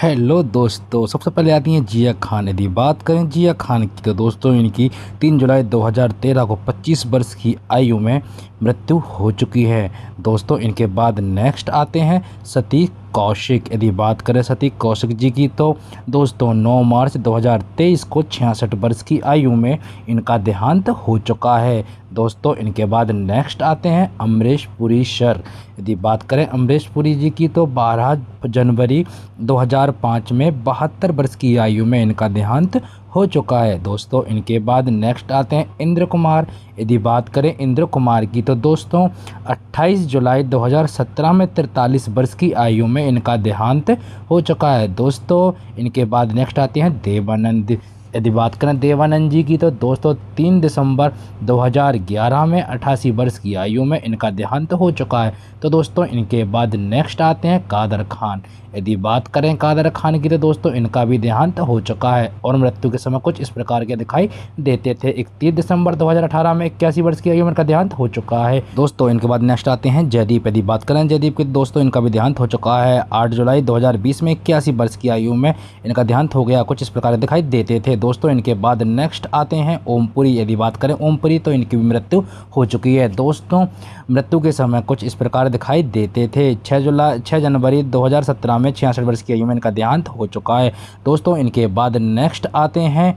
Hello दोस्तों, सबसे पहले आती हैं जिया खान। यदि बात करें जिया खान की तो दोस्तों इनकी 3 जुलाई 2013 को 25 वर्ष की आयु में मृत्यु हो चुकी है। दोस्तों इनके बाद नेक्स्ट आते हैं सती कौशिक। यदि बात करें सती कौशिक जी की तो दोस्तों 9 मार्च 2023 को 66 वर्ष की आयु में इनका देहांत हो चुका है। दोस्तों इनके बाद नेक्स्ट आते हैं अमरीश पुरी सर। यदि बात करें अमरीश पुरी जी की तो 12 जनवरी 2005 में 72 वर्ष की आयु में इनका देहांत हो चुका है। दोस्तों इनके बाद नेक्स्ट आते हैं इंद्र कुमार। यदि बात करें इंद्र कुमार की तो दोस्तों 28 जुलाई 2017 में 43 वर्ष की आयु में इनका देहांत हो चुका है। दोस्तों इनके बाद नेक्स्ट आते हैं देवानंद। यदि बात करें देवानंद जी की तो दोस्तों 3 दिसंबर 2011 में 88 वर्ष की आयु में इनका देहांत हो चुका है। तो दोस्तों इनके बाद नेक्स्ट आते हैं कादर खान। यदि बात करें कादर खान की तो दोस्तों इनका भी देहांत हो चुका है और मृत्यु के समय कुछ इस प्रकार के दिखाई देते थे। 31 दिसंबर 2018 में 81 वर्ष की आयु में इनका देहांत हो चुका है। दोस्तों इनके बाद नेक्स्ट आते हैं जयदीप। यदि बात करें जयदीप की दोस्तों इनका भी देहांत हो चुका है। 8 जुलाई 2020 में 81 वर्ष की आयु में इनका देहांत हो गया, कुछ इस प्रकार दिखाई देते थे। दोस्तों इनके बाद नेक्स्ट आते हैं ओमपुरी। यदि बात करें ओमपुरी तो इनकी भी मृत्यु हो चुकी है। दोस्तों मृत्यु के समय कुछ इस प्रकार दिखाई देते थे। 6 जनवरी 2017 में 66 वर्ष की आयु में इनका देहांत हो चुका है। दोस्तों इनके बाद नेक्स्ट आते हैं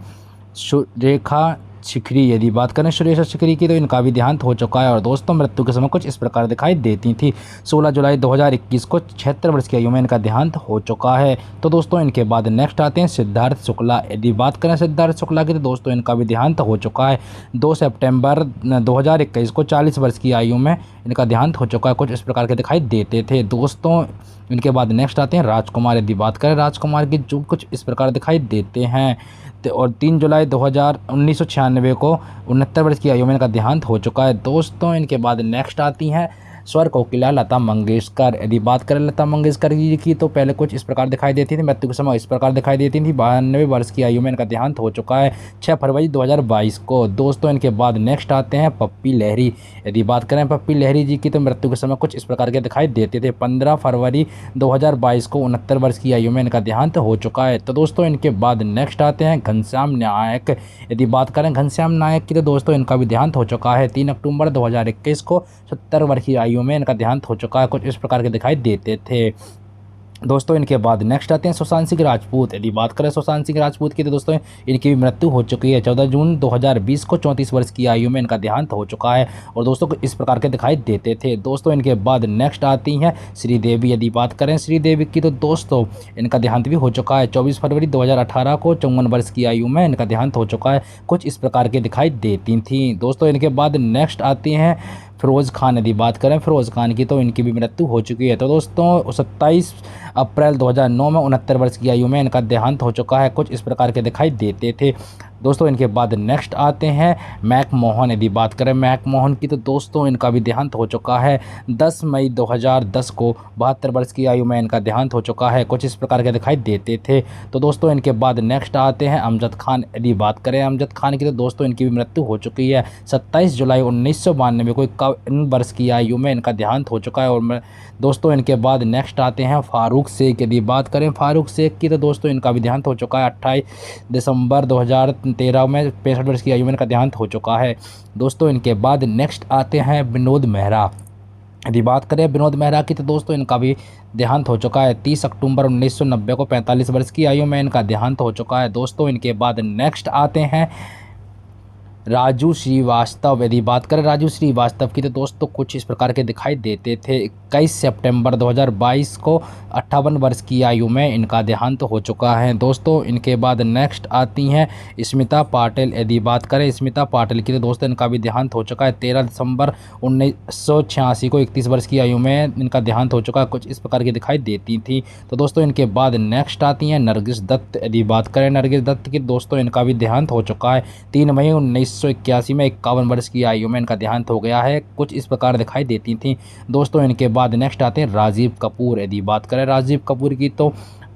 सुरेखा शिखरी। यदि बात करें सुरेखा शिखरी की तो इनका भी देहांत हो चुका है और दोस्तों मृत्यु के समय कुछ इस प्रकार दिखाई देती थी। 16 जुलाई 2021 को 76 वर्ष की आयु में इनका देहांत हो चुका है। तो दोस्तों इनके बाद नेक्स्ट आते हैं सिद्धार्थ शुक्ला। यदि बात करें सिद्धार्थ शुक्ला की तो दोस्तों इनका भी देहांत हो चुका है। 2 सितंबर 2021 को 40 वर्ष की आयु में इनका देहांत हो चुका है, कुछ इस प्रकार के दिखाई देते थे। दोस्तों इनके बाद नेक्स्ट आते हैं राजकुमार। यदि बात करें राजकुमार की जो कुछ इस प्रकार दिखाई देते हैं और 3 जुलाई 1996 को 69 वर्ष की आयु में इनका देहांत हो चुका है। दोस्तों इनके बाद नेक्स्ट आती हैं स्वर कोकिला लता मंगेशकर। यदि बात करें लता मंगेशकर जी की तो पहले कुछ इस प्रकार दिखाई देती थी, मृत्यु के समय इस प्रकार दिखाई देती थी। 92 वर्ष की आयु में इनका देहांत हो चुका है 6 फरवरी 2022 को। दोस्तों इनके बाद नेक्स्ट आते हैं पप्पी लहरी। यदि बात करें पप्पी लहरी जी की तो मृत्यु के समय कुछ इस प्रकार के दिखाई देते थे। 15 फरवरी 2022 को 69 वर्ष की आयु में इनका देहांत हो चुका है। तो दोस्तों इनके बाद नेक्स्ट आते हैं घनश्याम नायक। यदि बात करें घनश्याम नायक की तो दोस्तों इनका भी देहांत हो चुका है। 3 अक्टूबर 2021 को 70 वर्ष की आयु में इनका देहांत हो चुका है, कुछ इस प्रकार के दिखाई देते थे। दोस्तों इनके बाद नेक्स्ट आते हैं सुशांत सिंह राजपूत। यदि बात करें सुशांत सिंह राजपूत की तो दोस्तों इनकी भी मृत्यु हो चुकी है। 14 जून 2020 को 34 वर्ष की आयु में इनका देहांत हो चुका है और दोस्तों इस प्रकार के दिखाई देते थे। दोस्तों इनके बाद नेक्स्ट आती हैं श्रीदेवी। यदि बात करें श्रीदेवी की तो दोस्तों इनका देहांत भी हो चुका है। 24 फरवरी 2018 को 54 वर्ष की आयु में इनका देहांत हो चुका है, कुछ इस प्रकार के दिखाई देती थी। दोस्तों इनके बाद नेक्स्ट आती हैं फ़िरोज़ खान। यदि बात करें फ़िरोज़ खान की तो इनकी भी मृत्यु हो चुकी है। तो दोस्तों 27 अप्रैल 2009 में 69 वर्ष की आयु में इनका देहांत हो चुका है, कुछ इस प्रकार के दिखाई देते थे। दोस्तों इनके बाद नेक्स्ट आते हैं मैकमोहन। यदि बात करें मैकमोहन की तो दोस्तों इनका भी देहांत हो चुका है। 10 मई 2010 को 72 वर्ष की आयु में इनका देहांत हो चुका है, कुछ इस प्रकार के दिखाई देते थे। तो दोस्तों इनके बाद नेक्स्ट आते हैं अमजद खान। यदि बात करें अमजद खान की तो दोस्तों इनकी भी मृत्यु हो चुकी है। 27 जुलाई 1992 को 51 वर्ष की आयु में इनका देहांत हो चुका है। और दोस्तों इनके बाद नेक्स्ट आते हैं फारूक शेख। यदि बात करें फारूक शेख की तो दोस्तों इनका भी देहांत हो चुका है। 28 दिसंबर 2013 में 65 वर्ष की आयु में इनका देहांत हो चुका है। दोस्तों इनके बाद नेक्स्ट आते हैं विनोद मेहरा। यदि बात करें विनोद मेहरा की तो दोस्तों इनका भी देहांत हो चुका है। 30 अक्टूबर 1990 को 45 वर्ष की आयु में इनका देहांत हो चुका है। दोस्तों इनके बाद नेक्स्ट आते हैं राजू श्रीवास्तव। यदि बात करें राजू श्रीवास्तव की तो दोस्तों कुछ इस प्रकार के दिखाई देते थे। 21 सितंबर 2022 को 58 वर्ष की आयु में इनका देहांत हो चुका है। दोस्तों इनके बाद नेक्स्ट आती हैं स्मिता पाटिल। यदि बात करें स्मिता पाटिल की तो दोस्तों इनका भी देहांत हो चुका है। 13 दिसंबर 1986 को 31 वर्ष की आयु में इनका देहांत हो चुका है, कुछ इस प्रकार की दिखाई देती थी। तो दोस्तों इनके बाद नेक्स्ट आती हैं नरगिस दत्त। यदि बात करें नरगिस दत्त की दोस्तों इनका भी देहांत हो चुका है। 3 मई 1981 में 51 वर्ष की आयु में इनका देहांत हो गया है, कुछ इस प्रकार दिखाई देती थी। दोस्तों इनके बाद नेक्स्ट आते हैं राजीव कपूर। यदि बात करें राजीव कपूर की तो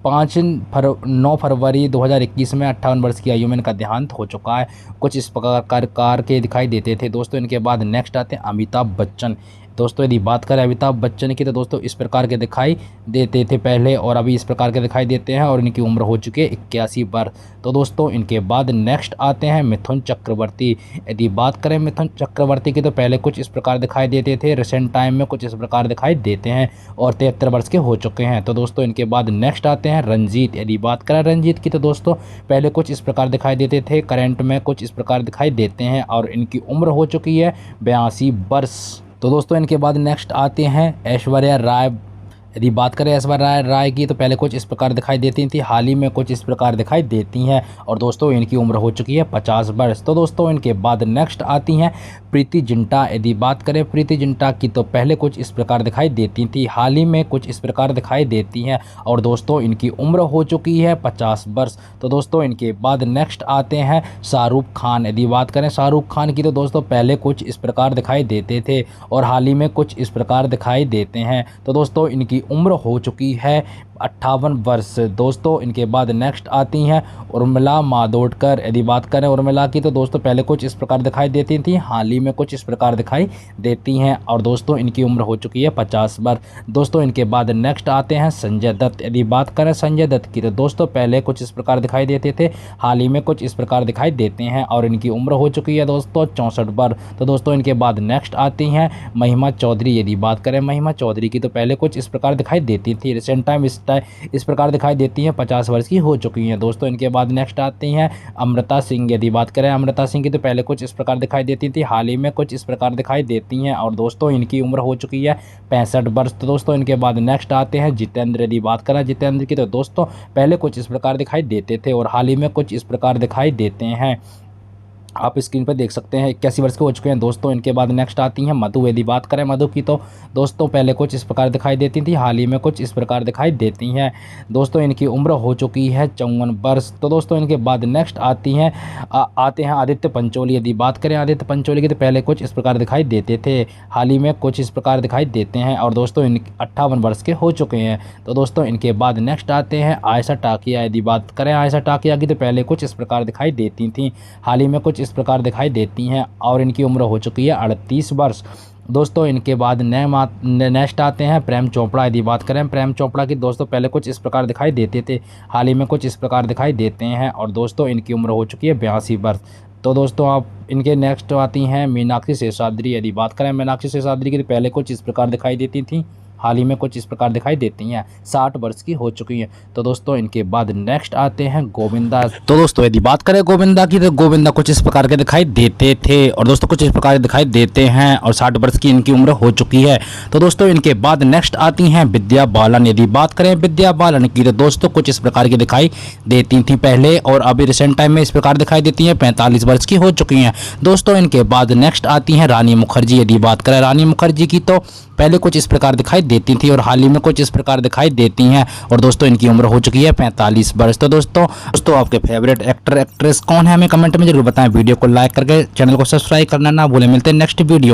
9 फरवरी 2021 में 58 वर्ष की आयु में इनका देहांत हो चुका है, कुछ इस प्रकार के दिखाई देते थे। दोस्तों इनके बाद नेक्स्ट आते हैं अमिताभ बच्चन। दोस्तों यदि बात करें अमिताभ बच्चन की तो दोस्तों इस प्रकार के दिखाई देते थे पहले और अभी इस प्रकार के दिखाई देते हैं और इनकी उम्र हो चुकी है 81 वर्ष। तो दोस्तों इनके बाद नेक्स्ट आते हैं मिथुन चक्रवर्ती। यदि बात करें मिथुन चक्रवर्ती की तो पहले कुछ इस प्रकार दिखाई देते थे, रिसेंट टाइम में कुछ इस प्रकार दिखाई देते हैं और 73 वर्ष के हो चुके हैं। तो दोस्तों इनके बाद नेक्स्ट आते हैं रंजीत। यदि बात करें रंजीत की तो दोस्तों पहले कुछ इस प्रकार दिखाई देते थे, करंट में कुछ इस प्रकार दिखाई देते हैं और इनकी उम्र हो चुकी है 82 वर्ष। तो दोस्तों इनके बाद नेक्स्ट आते हैं ऐश्वर्या राय। यदि बात करें ऐश्वर्या राय की तो पहले कुछ इस प्रकार दिखाई देती थी, हाल ही में कुछ इस प्रकार दिखाई देती हैं और दोस्तों इनकी उम्र हो चुकी है 50 वर्ष। तो दोस्तों इनके बाद नेक्स्ट आती हैं प्रीति जिंटा। यदि बात करें प्रीति जिंटा की तो पहले कुछ इस प्रकार दिखाई देती थी, हाल ही में कुछ इस प्रकार दिखाई देती हैं और दोस्तों इनकी उम्र हो चुकी है 50 वर्ष। तो दोस्तों इनके बाद नेक्स्ट आते हैं शाहरुख खान। यदि बात करें शाहरुख खान की तो दोस्तों पहले कुछ इस प्रकार दिखाई देते थे और हाल ही में कुछ इस प्रकार दिखाई देते हैं। तो दोस्तों इनकी उम्र हो चुकी है 58 वर्ष। दोस्तों इनके बाद नेक्स्ट आती हैं उर्मिला मातोंडकर। यदि बात करें उर्मिला की तो दोस्तों पहले कुछ इस प्रकार दिखाई देती थी, हाल ही में कुछ इस प्रकार दिखाई देती हैं और दोस्तों इनकी उम्र हो चुकी है 50 वर्ष। दोस्तों इनके बाद नेक्स्ट आते हैं संजय दत्त। यदि बात करें संजय दत्त की तो दोस्तों पहले कुछ इस प्रकार दिखाई देते थे, हाल ही में कुछ इस प्रकार दिखाई देते हैं और इनकी उम्र हो चुकी है दोस्तों 64 वर्ष। तो दोस्तों इनके बाद नेक्स्ट आती हैं महिमा चौधरी। यदि बात करें महिमा चौधरी की तो पहले कुछ इस प्रकार दिखाई देती थी, रिसेंट टाइम इस प्रकार दिखाई देती हैं, 50 वर्ष की हो चुकी हैं। दोस्तों इनके बाद नेक्स्ट आती हैं अमृता सिंह। यदि बात करें अमृता सिंह की तो पहले कुछ इस प्रकार दिखाई देती थी, हाल ही में कुछ इस प्रकार दिखाई देती हैं और दोस्तों इनकी उम्र हो चुकी है 65 वर्ष। तो दोस्तों इनके बाद नेक्स्ट आते हैं जितेंद्र। यदि बात करें जितेंद्र की तो दोस्तों पहले कुछ इस प्रकार दिखाई देते थे और हाल ही में कुछ इस प्रकार दिखाई देते हैं, आप स्क्रीन पर देख सकते हैं 81 वर्ष के हो चुके हैं। दोस्तों इनके बाद नेक्स्ट आती हैं मधु। यदि बात करें मधु की तो दोस्तों पहले कुछ इस प्रकार दिखाई देती थी, हाल ही में कुछ इस प्रकार दिखाई देती हैं। दोस्तों इनकी उम्र हो चुकी है 54 वर्ष। तो दोस्तों इनके बाद नेक्स्ट आते हैं आदित्य पंचोली। यदि बात करें आदित्य पंचोली की तो पहले कुछ इस प्रकार दिखाई देते थे, हाल ही में कुछ इस प्रकार दिखाई देते हैं और दोस्तों इन 58 वर्ष के हो चुके हैं। तो दोस्तों इनके बाद नेक्स्ट आते हैं आयशा टाकिया। यदि बात करें आयशा टाकिया की तो पहले कुछ इस प्रकार दिखाई देती थी, हाल ही में कुछ इस प्रकार दिखाई देती हैं और इनकी उम्र हो चुकी है 38 वर्ष। दोस्तों इनके बाद नेक्स्ट आते हैं प्रेम चोपड़ा। यदि बात करें प्रेम चोपड़ा की दोस्तों पहले कुछ इस प्रकार दिखाई देते थे, हाल ही में कुछ इस प्रकार दिखाई देते हैं और दोस्तों इनकी उम्र हो चुकी है 82 वर्ष। तो दोस्तों आप इनके नेक्स्ट आती हैं मीनाक्षी शेषाद्री। यदि बात करें मीनाक्षी शेषाद्री की तो पहले कुछ इस प्रकार दिखाई देती थी, हाल ही में कुछ इस प्रकार दिखाई देती हैं, 60 वर्ष की हो चुकी हैं। तो दोस्तों इनके बाद नेक्स्ट आते हैं गोविंदा। तो दोस्तों यदि बात करें गोविंदा की तो गोविंदा कुछ इस प्रकार के दिखाई देते थे और दोस्तों कुछ इस प्रकार दिखाई देते हैं और 60 वर्ष की इनकी उम्र हो चुकी है। तो दोस्तों इनके बाद नेक्स्ट आती हैं विद्या बालन। यदि बात करें विद्या बालन की तो दोस्तों कुछ इस प्रकार की दिखाई देती थी पहले और अभी रिसेंट टाइम में इस प्रकार दिखाई देती हैं, 45 वर्ष की हो चुकी हैं। दोस्तों इनके बाद नेक्स्ट आती हैं रानी मुखर्जी। यदि बात करें रानी मुखर्जी की तो पहले कुछ इस प्रकार दिखाई देती थी और हाल ही में कुछ इस प्रकार दिखाई देती हैं और दोस्तों इनकी उम्र हो चुकी है 45 वर्ष। तो दोस्तों आपके फेवरेट एक्टर एक्ट्रेस कौन है हमें कमेंट में जरूर बताएं। वीडियो को लाइक करके चैनल को सब्सक्राइब करना ना भूलें। मिलते हैं नेक्स्ट वीडियो।